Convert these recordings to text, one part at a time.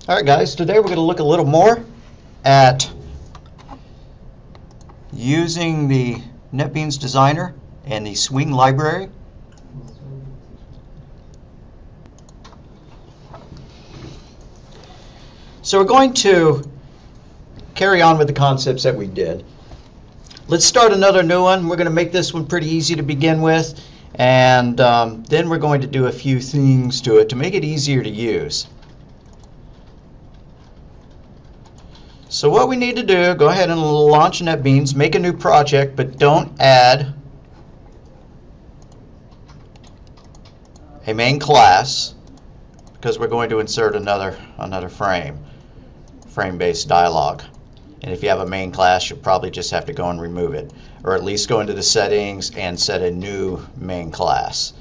Alright guys, today we're going to look a little more at using the NetBeans Designer and the Swing library. So we're going to carry on with the concepts that we did. Let's start another new one. We're going to make this one pretty easy to begin with, and then we're going to do a few things to it to make it easier to use. So what we need to do, go ahead and launch NetBeans, make a new project, but don't add a main class because we're going to insert another frame-based dialog. And if you have a main class, you'll probably just have to go and remove it, or at least go into the settings and set a new main class.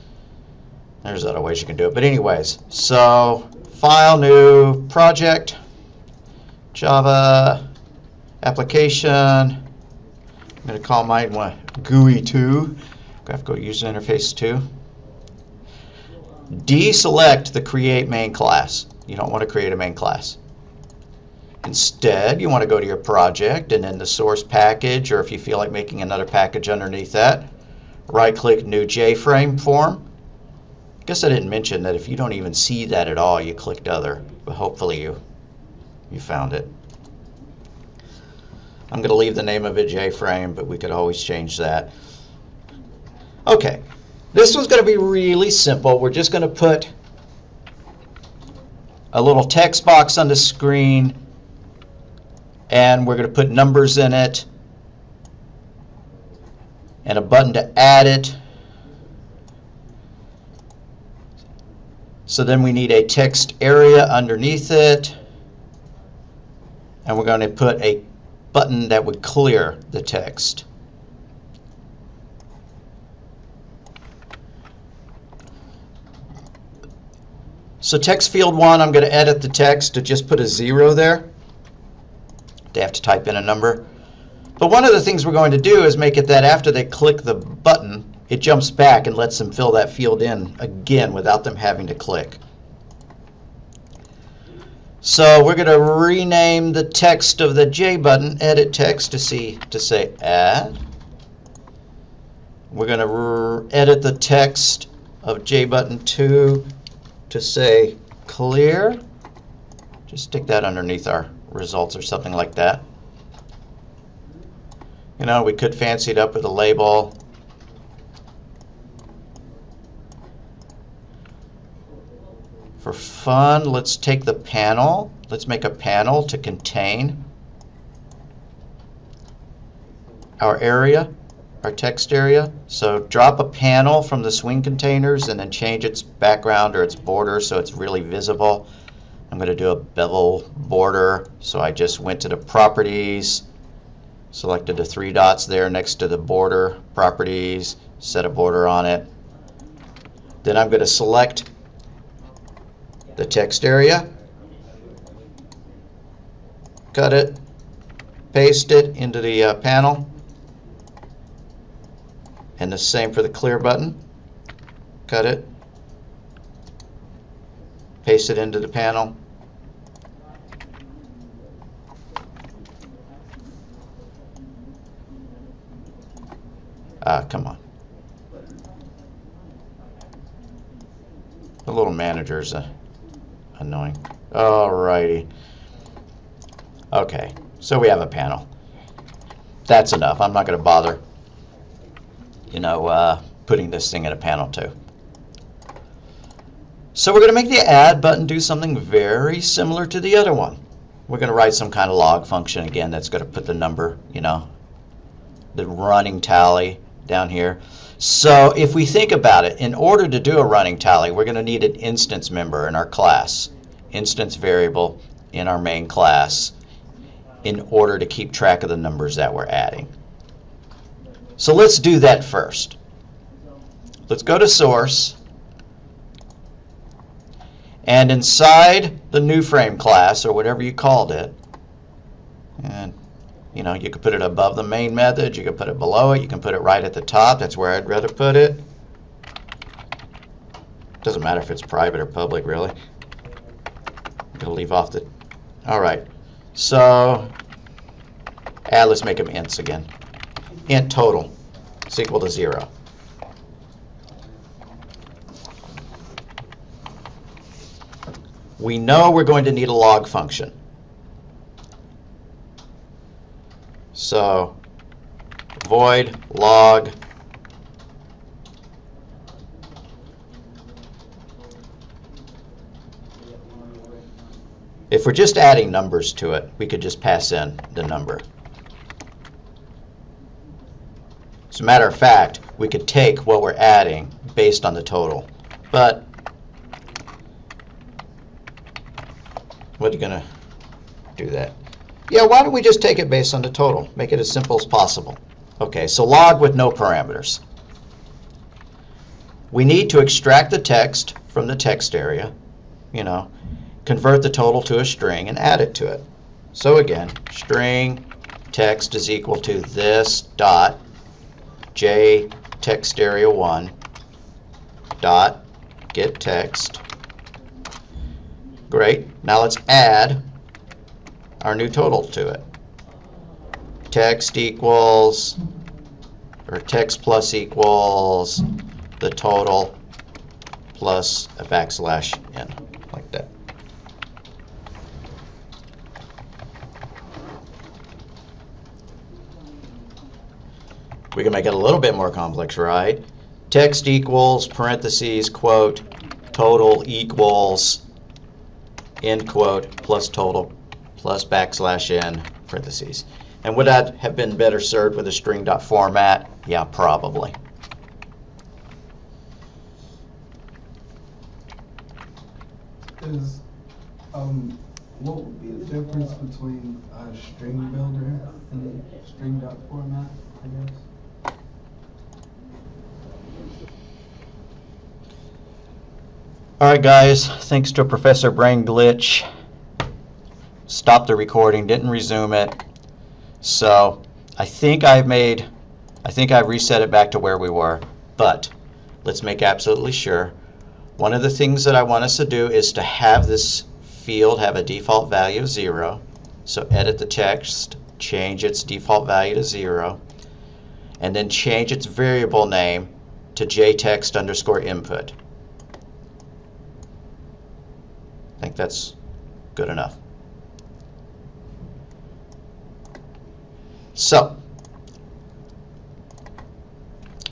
There's other ways you can do it, but anyways, so File, New, Project, Java, Application. I'm going to call mine GUI2, Graphical User Interface 2. Deselect the Create Main Class. You don't want to create a main class. Instead, you want to go to your project and then the source package, or if you feel like making another package underneath that, right-click New JFrame Form. I guess I didn't mention that if you don't even see that at all, you clicked Other, but hopefully you found it. I'm going to leave the name of it JFrame, but we could always change that. Okay, this one's going to be really simple. We're just going to put a little text box on the screen, and we're going to put numbers in it and a button to add it. So then we need a text area underneath it, and we're going to put a button that would clear the text. So text field 1, I'm going to edit the text to just put a 0 there. They have to type in a number. But one of the things we're going to do is make it that after they click the button, it jumps back and lets them fill that field in again without them having to click. So we're going to rename the text of the J button, edit text, to say add. We're going to edit the text of J button 2 to say clear. Just stick that underneath our results or something like that. You know, we could fancy it up with a label. For fun, let's take the panel. Let's make a panel to contain our area, our text area. So drop a panel from the Swing containers and then change its background or its border so it's really visible. I'm going to do a bevel border, so I just went to the properties, selected the 3 dots there next to the border properties, set a border on it. Then I'm going to select the text area, cut it, paste it into the panel, and the same for the clear button. Cut it, paste it into the panel. Come on. The little manager's annoying. Alrighty. Okay, so we have a panel. That's enough. I'm not going to bother, putting this thing in a panel too. So we're going to make the add button do something very similar to the other one. We're going to write some kind of log function again that's going to put the number, the running tally down here. So if we think about it, in order to do a running tally, we're going to need an instance member in our class, instance variable in our main class, in order to keep track of the numbers that we're adding. So let's do that first. Let's go to source, and inside the new frame class, or whatever you called it, and you could put it above the main method, you could put it below it, you can put it right at the top. That's where I'd rather put it. Doesn't matter if it's private or public, really. Gonna leave off the. All right. So let's make them ints again. Int total is equal to 0. We know we're going to need a log function. So void log if we're just adding numbers to it, we could just pass in the number. As a matter of fact, we could take what we're adding based on the total. But what are you going to do that? Yeah, why don't we just take it based on the total? Make it as simple as possible. Okay, so log with no parameters. We need to extract the text from the text area, convert the total to a string and add it to it. So again, string text is equal to this dot j text area 1 dot get text. Great. Now let's add our new total to it. Text equals, or text plus equals the total plus a backslash n, like that. We can make it a little bit more complex, right? Text equals, parentheses, quote, total equals, end quote, plus total, plus backslash n, parentheses. And would that have been better served with a string.format? Yeah, probably. What would be the difference between a string builder and string.format, I guess? Alright guys, thanks to a Professor Brain glitch, stopped the recording, didn't resume it. So I think I've reset it back to where we were. But let's make absolutely sure. One of the things that I want us to do is to have this field have a default value of 0. So edit the text, change its default value to 0, and then change its variable name to jtext_input. I think that's good enough. So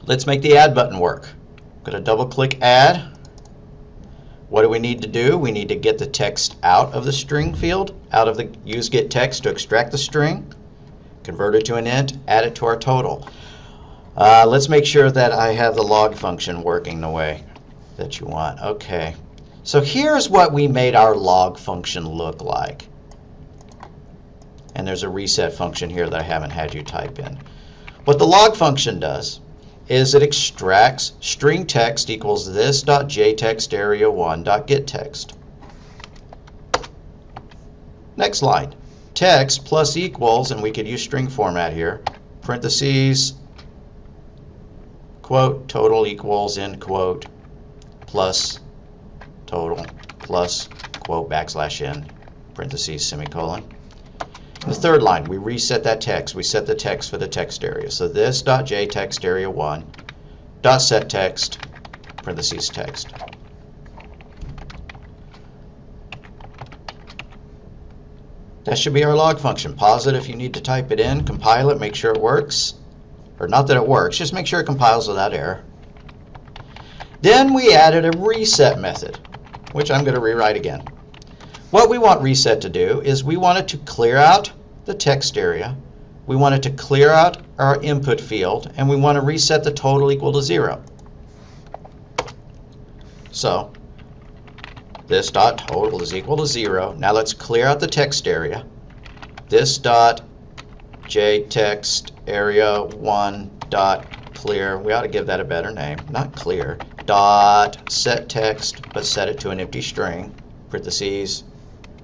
let's make the add button work. I'm going to double click add. What do we need to do? We need to get the text out of the string field, out of the use get text to extract the string, convert it to an int, add it to our total. Let's make sure that I have the log function working the way that you want. Okay. So here's what we made our log function look like. And there's a reset function here that I haven't had you type in. What the log function does is it extracts string text equals this dot jtext area 1 dot get text. Next line, text plus equals, and we could use string format here, parentheses, quote, total equals, end quote, plus total, plus, quote, backslash n, parentheses, semicolon. The third line, we reset that text. We set the text for the text area. So this dot jtext area 1 dot set text, parentheses, text. That should be our log function. Pause it if you need to type it in, compile it, make sure it works. Or not that it works, just make sure it compiles without error. Then we added a reset method, which I'm going to rewrite again. What we want reset to do is we want it to clear out the text area, we want it to clear out our input field, and we want to reset the total equal to 0. So this dot total is equal to 0. Now let's clear out the text area. This dot jtext area 1 dot clear, we ought to give that a better name, not clear, dot set text, but set it to an empty string, parentheses,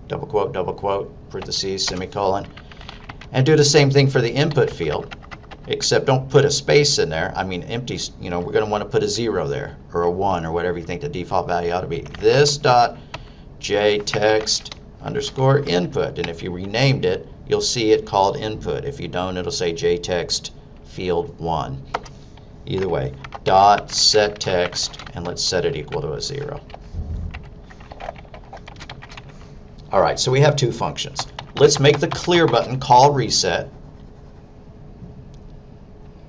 double quote, parentheses, semicolon, and do the same thing for the input field, except don't put a space in there. I mean empty, we're going to want to put a 0 there, or a 1, or whatever you think the default value ought to be. This dot jtext underscore input. And if you renamed it, you'll see it called input. If you don't, it'll say JText field 1. Either way, dot set text, and let's set it equal to a 0. All right, so we have two functions. Let's make the clear button call reset.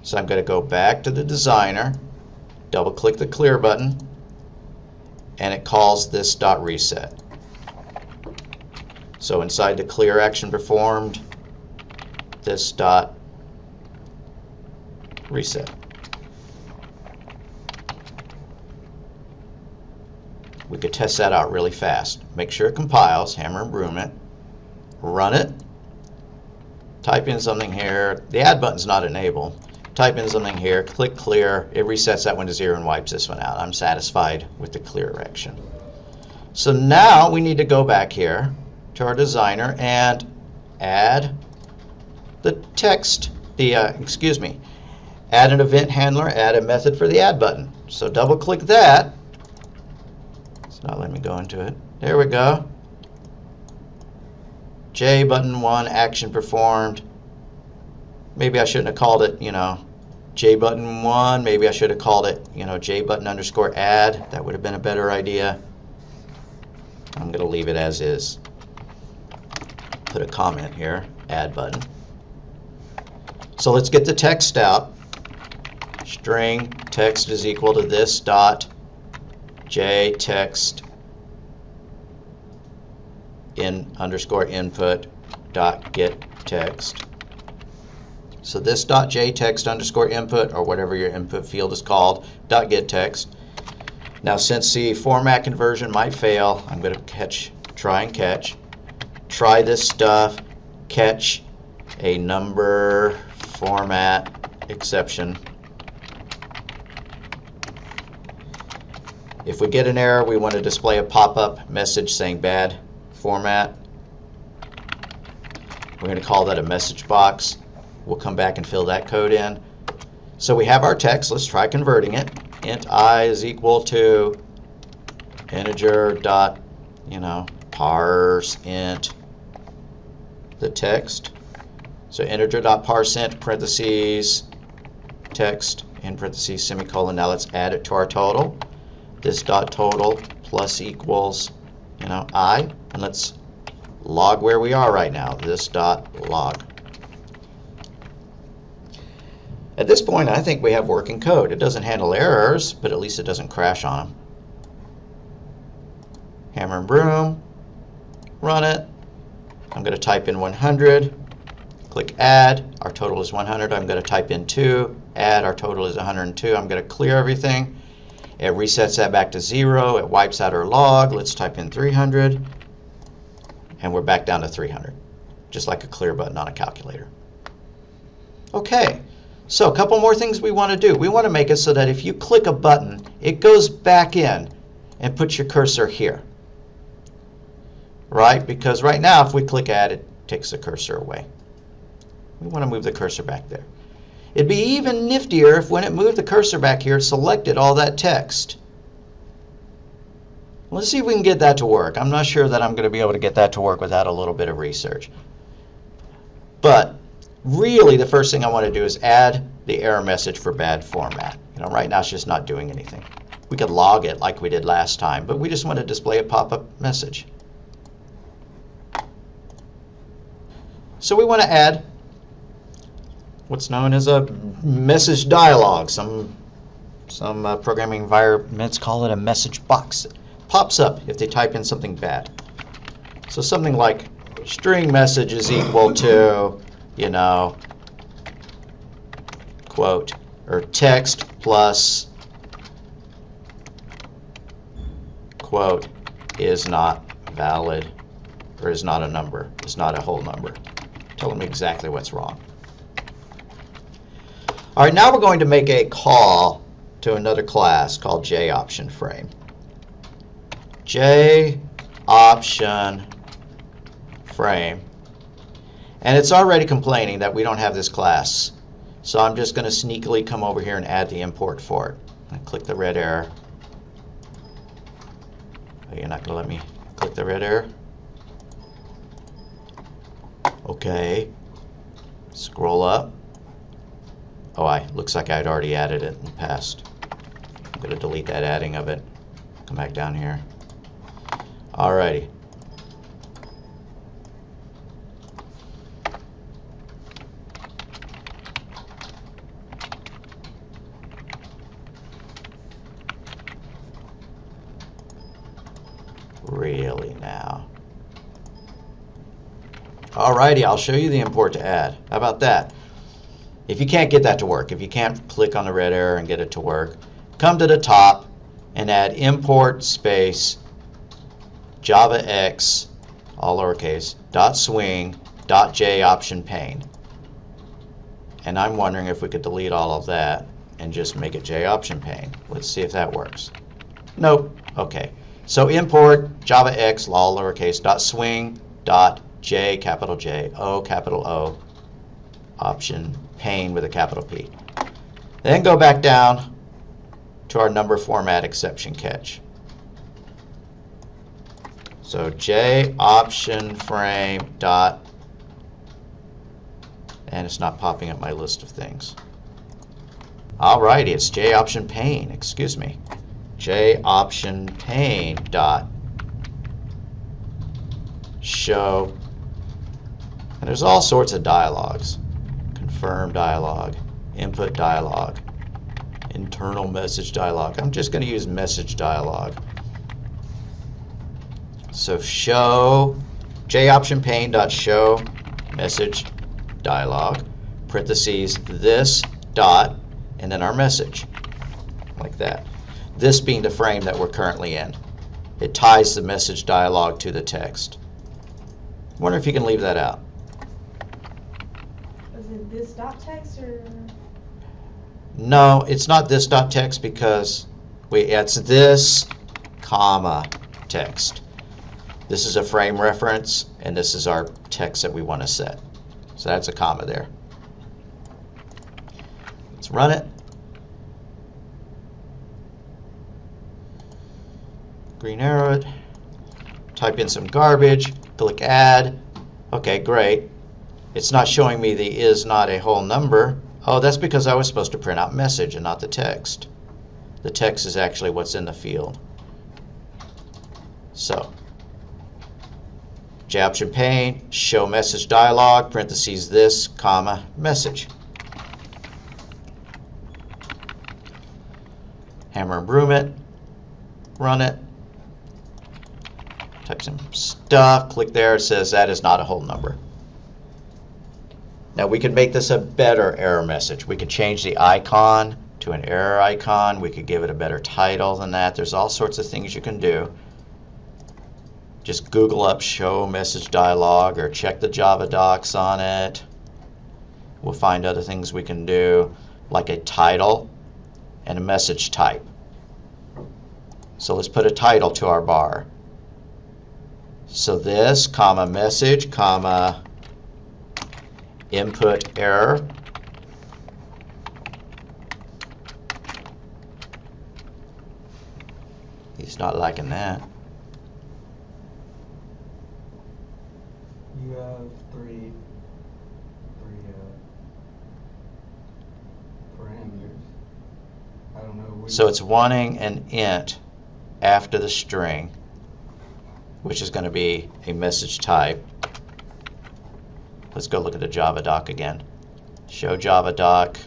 So I'm going to go back to the designer, double click the clear button, and it calls this dot reset. So inside the clear action performed, this dot reset. We could test that out really fast. Make sure it compiles, hammer and broom it, run it, type in something here. The add button's not enabled. Type in something here, click clear, it resets that one to 0 and wipes this one out. I'm satisfied with the clear action. So now we need to go back here to our designer and add the text, add an event handler, add a method for the add button. So double click that. It's not letting me go into it. There we go. J button 1 action performed. Maybe I shouldn't have called it, J button 1. Maybe I should have called it, J button underscore add. That would have been a better idea. I'm going to leave it as is. Put a comment here, add button. So let's get the text out. String text is equal to this dot J text in underscore input dot get text. So this dot J text underscore input, or whatever your input field is called, dot get text. Now since the format conversion might fail, I'm going to try and catch. Try this stuff, catch a number format exception. If we get an error, we want to display a pop-up message saying bad format. We're going to call that a message box. We'll come back and fill that code in. So we have our text. Let's try converting it. Int I is equal to integer dot, parse int the text. So integer dot parse int parentheses text in parentheses semicolon. Now let's add it to our total. This dot total plus equals, I, and let's log where we are right now. This dot log. At this point, I think we have working code. It doesn't handle errors, but at least it doesn't crash on them. Hammer and broom, run it. I'm going to type in 100, click add, our total is 100. I'm going to type in 2, add, our total is 102. I'm going to clear everything. It resets that back to 0. It wipes out our log. Let's type in 300, and we're back down to 300, just like a clear button on a calculator. Okay. So a couple more things we want to do. We want to make it so that if you click a button, it goes back in and puts your cursor here. Right? Because right now, if we click add, it takes the cursor away. We want to move the cursor back there. It'd be even niftier if when it moved the cursor back here, it selected all that text. Let's see if we can get that to work. I'm not sure that I'm going to be able to get that to work without a little bit of research. But really, the first thing I want to do is add the error message for bad format. Right now it's just not doing anything. We could log it like we did last time, but we just want to display a pop-up message. So we want to add what's known as a message dialog. Some programming environments call it a message box. It pops up if they type in something bad. So something like string message is equal to quote, or text plus quote is not valid, or is not a number, is not a whole number. Tell them exactly what's wrong. All right, now we're going to make a call to another class called JOptionFrame. JOptionFrame. And it's already complaining that we don't have this class. So I'm just going to sneakily come over here and add the import for it. I click the red arrow. Oh, you're not going to let me click the red arrow? Okay. Scroll up. Oh, looks like I'd already added it in the past. I'm going to delete that adding of it. Come back down here. Alrighty. Really now. Alrighty, I'll show you the import to add. How about that? If you can't get that to work, if you can't click on the red arrow and get it to work, come to the top and add import space javax, all lowercase, .swing, .j option pane. And I'm wondering if we could delete all of that and just make it J option pane. Let's see if that works. Nope. Okay. So import javax, all lowercase, .swing, .j, capital J, O, capital O, option pane with a capital P. Then go back down to our number format exception catch. So J option frame dot, and it's not popping up my list of things. Alrighty, it's J option pane, excuse me. J option pane dot show, and there's all sorts of dialogues. Confirm dialog, input dialog, internal message dialog. I'm just going to use message dialog. So show J option pane dot show message dialog, parentheses this dot, and then our message, like that. This being the frame that we're currently in. It ties the message dialog to the text. I wonder if you can leave that out. Is it this dot text or? No, it's not this dot text because it's this comma text. This is a frame reference and this is our text that we want to set. So that's a comma there. Let's run it. Green arrow it. Type in some garbage. Click add. Okay, great. It's not showing me the is not a whole number. Oh, that's because I was supposed to print out message and not the text. The text is actually what's in the field. So, J option pane, show message dialog, parentheses this, comma, message. Hammer and broom it, run it, type some stuff, click there, it says that is not a whole number. Now we can make this a better error message. We could change the icon to an error icon. We could give it a better title than that. There's all sorts of things you can do. Just Google up show message dialog or check the Java docs on it. We'll find other things we can do, like a title and a message type. So let's put a title to our bar. So this, comma, message, comma, input error. He's not liking that. You have three parameters. I don't know which. So it's wanting an int after the string, which is going to be a message type. Let's go look at the Java doc again. Show Java doc.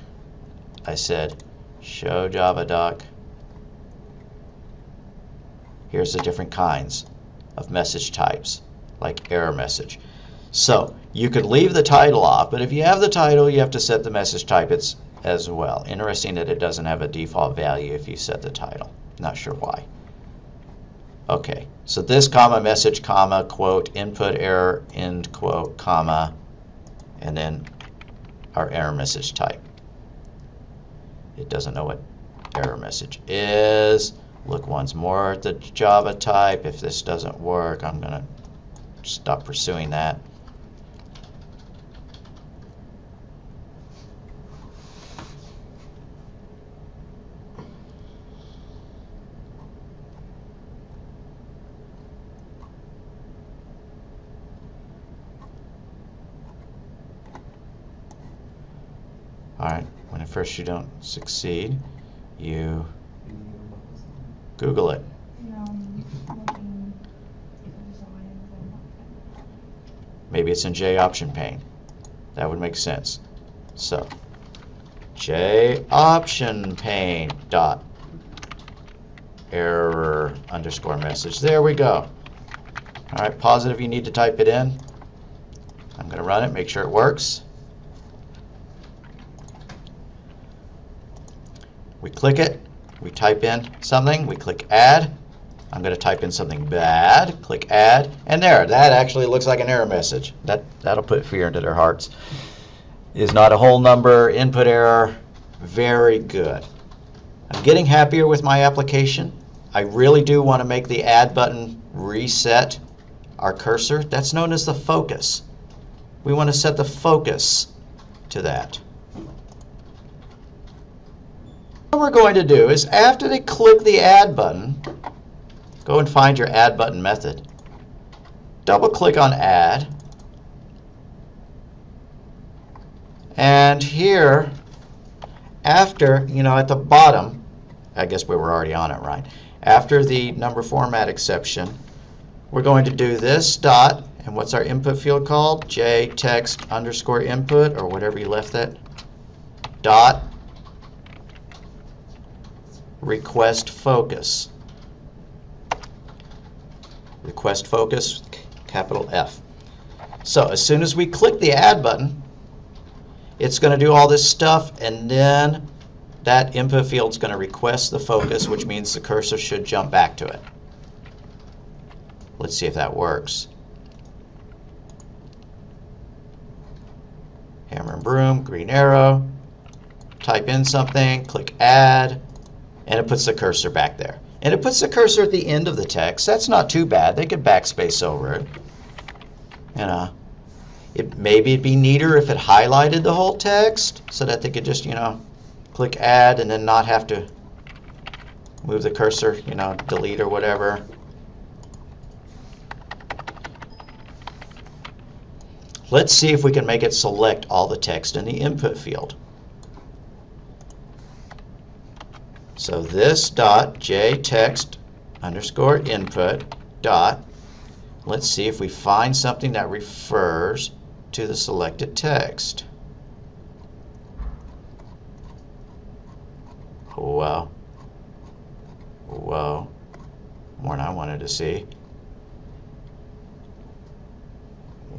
I said show Java doc. Here's the different kinds of message types, like error message. So you could leave the title off, but if you have the title, you have to set the message type as well. Interesting that it doesn't have a default value if you set the title. Not sure why. Okay, so this comma, message, comma, quote, input error, end quote, comma, and then our error message type. It doesn't know what error message is. Look once more at the Java type. If this doesn't work, I'm going to stop pursuing that. And first you don't succeed, you Google it. No, I'm looking for designs and Maybe it's in J option pane. That would make sense. So, J option pane dot error underscore message. There we go. All right, pause it if you need to type it in. I'm going to run it, make sure it works. We click it, we type in something, we click add. I'm going to type in something bad, click add, and there, that actually looks like an error message. That'll put fear into their hearts. Is not a whole number, input error, very good. I'm getting happier with my application. I really do want to make the add button reset our cursor. That's known as the focus. We want to set the focus to that. What we're going to do is after they click the add button, go and find your add button method. Double click on add. And here, after, at the bottom, I guess we were already on it, right? After the number format exception, we're going to do this dot, and what's our input field called? J text underscore input, or whatever you left that, dot request focus. Request focus, capital F. So as soon as we click the add button, it's going to do all this stuff, and then that input field is going to request the focus, which means the cursor should jump back to it. Let's see if that works. Hammer and broom, green arrow, type in something, click add, and it puts the cursor back there. And it puts the cursor at the end of the text. That's not too bad. They could backspace over it. Maybe it'd be neater if it highlighted the whole text so that they could just, click add and then not have to move the cursor, delete or whatever. Let's see if we can make it select all the text in the input field. So this dot J text underscore input dot, let's see if we find something that refers to the selected text. Whoa. Whoa. More than I wanted to see.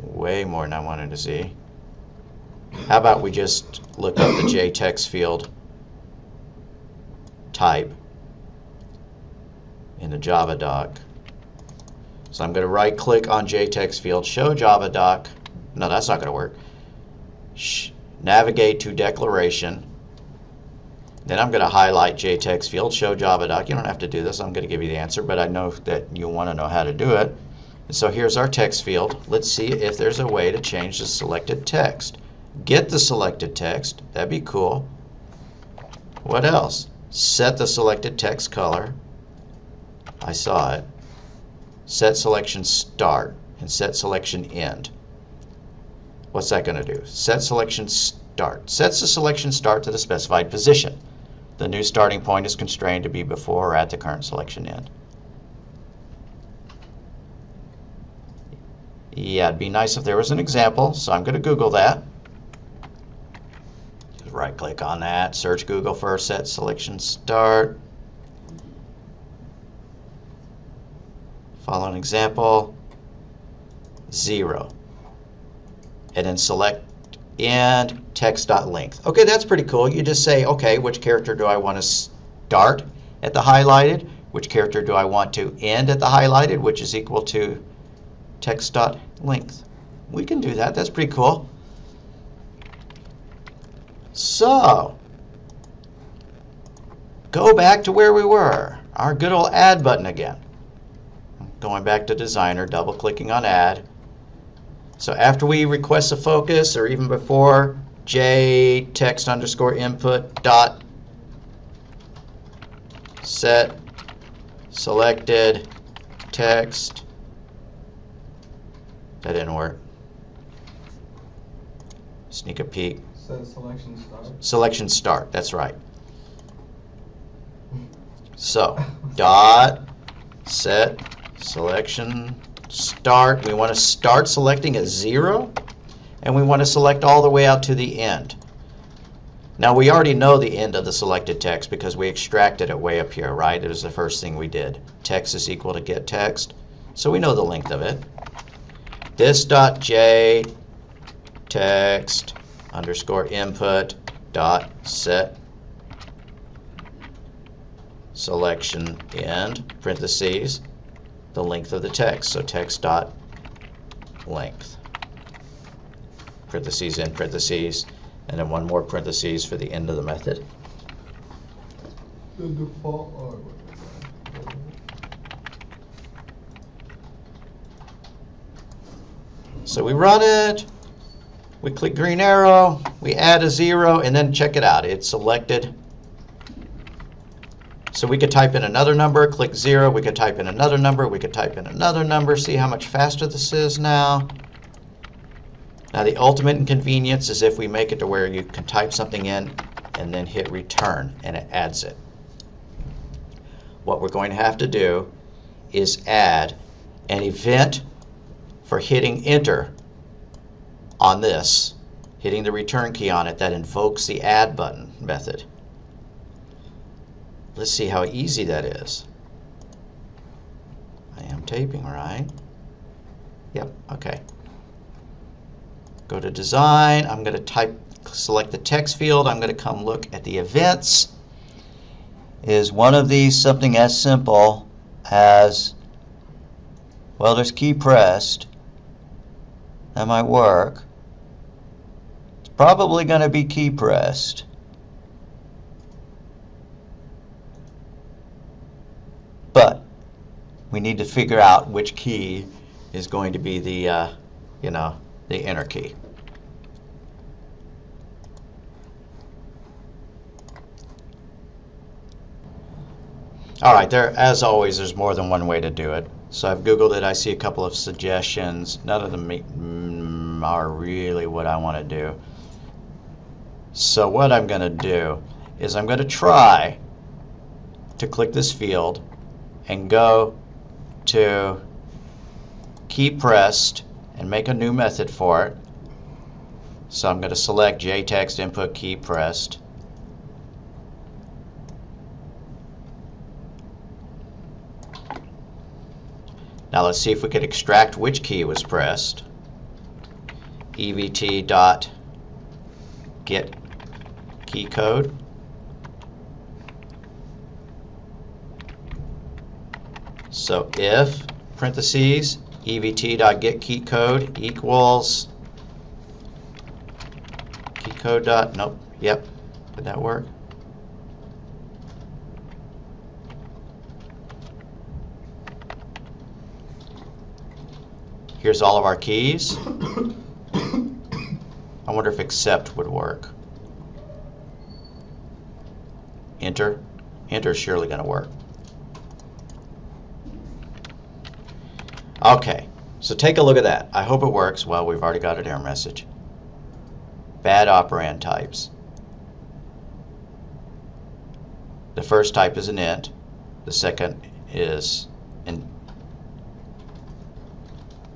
Way more than I wanted to see. How about we just look up the JText field type in the Java doc. So I'm going to right click on JText field, show Java doc. No, that's not going to work. Navigate to declaration. Then I'm going to highlight JText field, show Java doc. You don't have to do this. I'm going to give you the answer, but I know that you want to know how to do it. And so here's our text field. Let's see if there's a way to change the selected text. Get the selected text. That'd be cool. What else? Set the selected text color. I saw it. Set selection start and set selection end. What's that going to do? Set selection start. Sets the selection start to the specified position. The new starting point is constrained to be before or at the current selection end. Yeah, it'd be nice if there was an example, so I'm going to Google that. Just right click on that, search Google for set selection start. Follow an example, 0. And then select end text.length. Okay, that's pretty cool. You just say, okay, which character do I want to start at the highlighted? Which character do I want to end at the highlighted, which is equal to text.length. We can do that. That's pretty cool. So, go back to where we were. Our good old add button again. Going back to designer, double clicking on add. So after we request a focus, or even before, J text underscore input dot set selected text. That didn't work. Sneak a peek. Says selection start. Selection start, that's right. So, dot set selection start. We want to start selecting at 0, and we want to select all the way out to the end. Now, we already know the end of the selected text because we extracted it way up here, right? It was the first thing we did. Text is equal to get text, so we know the length of it. This dot j text underscore input dot set selection end parentheses the length of the text, so text dot length parentheses in parentheses, and then one more parentheses for the end of the method. The default So we run it, we click green arrow, we add a 0, and then check it out. It's selected. So we could type in another number, click 0, we could type in another number, we could type in another number. See how much faster this is now? Now the ultimate inconvenience is if we make it to where you can type something in and then hit return and it adds it. What we're going to have to do is add an event for hitting enter on this, hitting the return key on it, that invokes the add button method. Let's see how easy that is. I am taping, right? Yep, okay. Go to design, I'm going to select the text field, I'm going to come look at the events. Is one of these something as simple as, well, there's key pressed. That might work. It's probably going to be key pressed. But we need to figure out which key is going to be the, the enter key. All right, as always, there's more than one way to do it. So I've Googled it. I see a couple of suggestions. None of them are really what I want to do. So what I'm going to do is I'm going to try to click this field and go to key pressed and make a new method for it. So I'm going to select JText input key pressed. Now let's see if we could extract which key was pressed. EVT dot get key code. So if parentheses EVT dot get key code equals key code dot, nope, yep, did that work? Here's all of our keys. I wonder if accept would work. Enter. Enter is surely going to work. Okay, so take a look at that. I hope it works. Well, we've already got an error message. Bad operand types. The first type is an int. The second is an.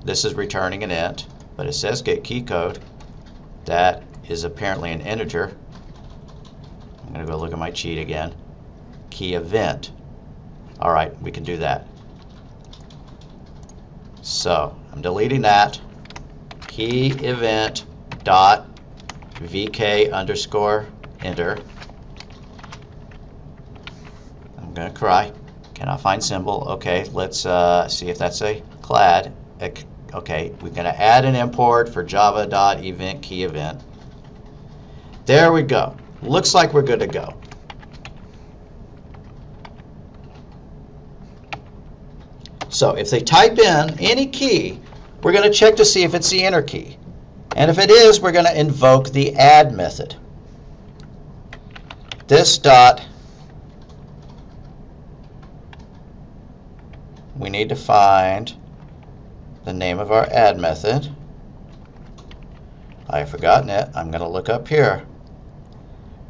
This is returning an int, but it says get key code. That is apparently an integer. I'm going to go look at my cheat again. Key event. All right, we can do that. So I'm deleting that. Key event dot vk underscore enter. I'm going to cry. Cannot find symbol. Okay, let's see if that's a clad. Okay, we're going to add an import for java.event key event. There we go. Looks like we're good to go. So if they type in any key, we're going to check to see if it's the enter key. And if it is, we're going to invoke the add method. This dot, we need to find the name of our add method. I've forgotten it. I'm going to look up here.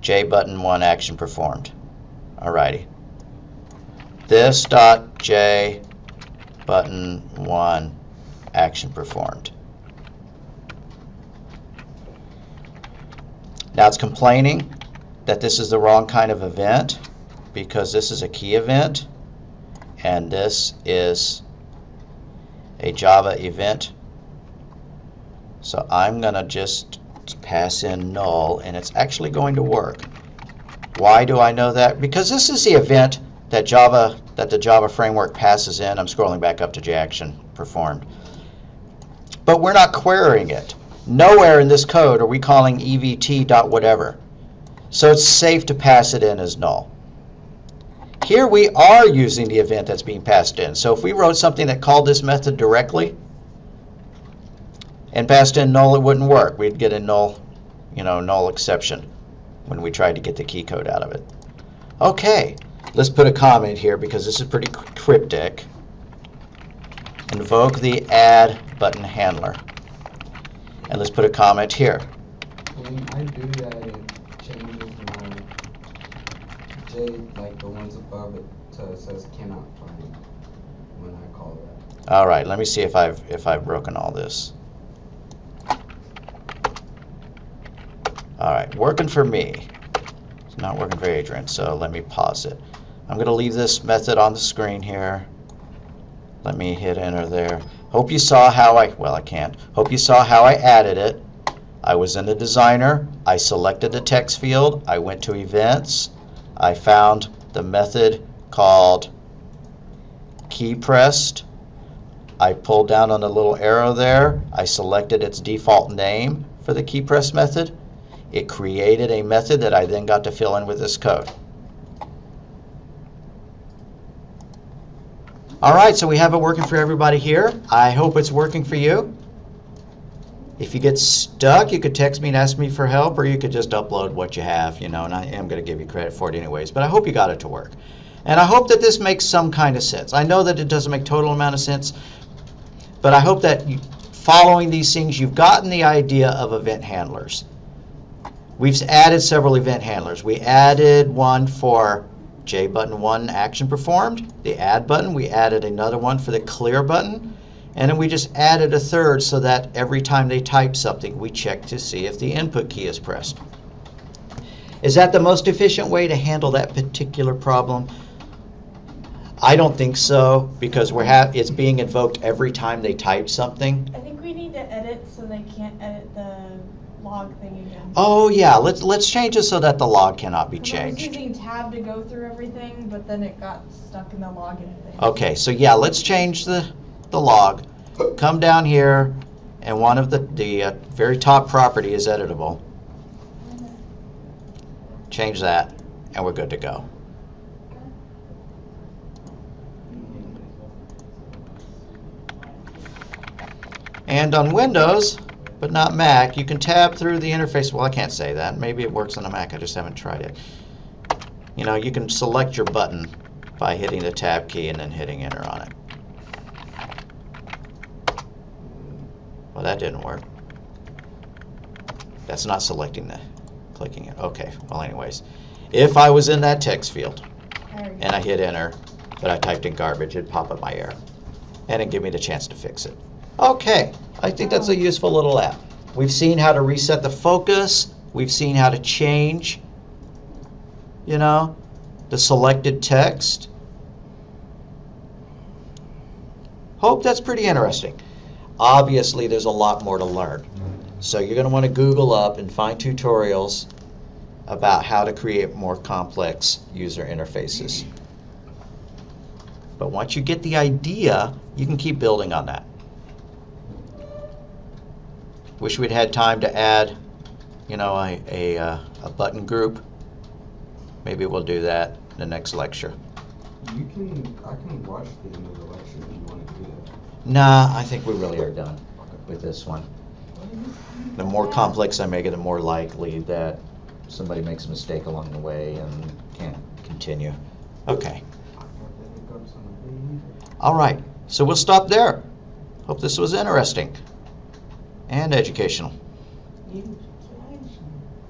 J button 1 action performed. Alrighty. This dot J button 1 action performed. Now it's complaining that this is the wrong kind of event because this is a key event and this is a Java event. So I'm going to just pass in null and it's actually going to work. Why do I know that? Because this is the event that the Java framework passes in. I'm scrolling back up to JAction performed. But we're not querying it. Nowhere in this code are we calling evt.whatever. So it's safe to pass it in as null. Here we are using the event that's being passed in. So if we wrote something that called this method directly and passed in null, it wouldn't work. We'd get a null, null exception when we tried to get the key code out of it. Okay, let's put a comment here because this is pretty cryptic. Invoke the add button handler. And let's put a comment here. When I do that, it changes my J, like the ones above it, so it says cannot find when I call that. All right, let me see if I've broken all this. All right, working for me. It's not working for Adrian, so let me pause it. I'm going to leave this method on the screen here. Let me hit enter there. Hope you saw how I can't. Hope you saw how I added it. I was in the designer. I selected the text field. I went to events. I found the method called keyPressed. I pulled down on the little arrow there. I selected its default name for the keyPressed method. It created a method that I then got to fill in with this code. All right, so we have it working for everybody here. I hope it's working for you. If you get stuck, you could text me and ask me for help, or you could just upload what you have, and I am going to give you credit for it anyways. But I hope you got it to work. And I hope that this makes some kind of sense. I know that it doesn't make total amount of sense, but I hope that following these things, you've gotten the idea of event handlers. We've added several event handlers. We added one for J button 1 action performed, the add button. We added another one for the clear button. And then we just added a third so that every time they type something, we check to see if the input key is pressed. Is that the most efficient way to handle that particular problem? I don't think so, because it's being invoked every time they type something. I think we need to edit so they can't edit the log thing again. Oh yeah, let's change it so that the log cannot be changed. I was using tab to go through everything, but then it got stuck in the login thing. Okay, so yeah, let's change the log. Come down here, and one of the very top property is editable. Change that, and we're good to go. And on Windows, but not Mac, you can tab through the interface. Well, I can't say that. Maybe it works on a Mac. I just haven't tried it. You can select your button by hitting the tab key and then hitting enter on it. Well, that didn't work. That's not selecting clicking it. Okay, well anyways. If I was in that text field and I hit enter, but I typed in garbage, it'd pop up my error. And it'd give me the chance to fix it. Okay, I think that's a useful little app. We've seen how to reset the focus. We've seen how to change, the selected text. Hope that's pretty interesting. Obviously, there's a lot more to learn. So you're going to want to Google up and find tutorials about how to create more complex user interfaces. But once you get the idea, you can keep building on that. Wish we'd had time to add, a button group. Maybe we'll do that in the next lecture. I can watch the end of the lecture if you want to do that. Nah, I think we really are done with this one. The more complex I make it, the more likely that somebody makes a mistake along the way and can't continue. Okay. All right, so we'll stop there. Hope this was interesting and educational. Education.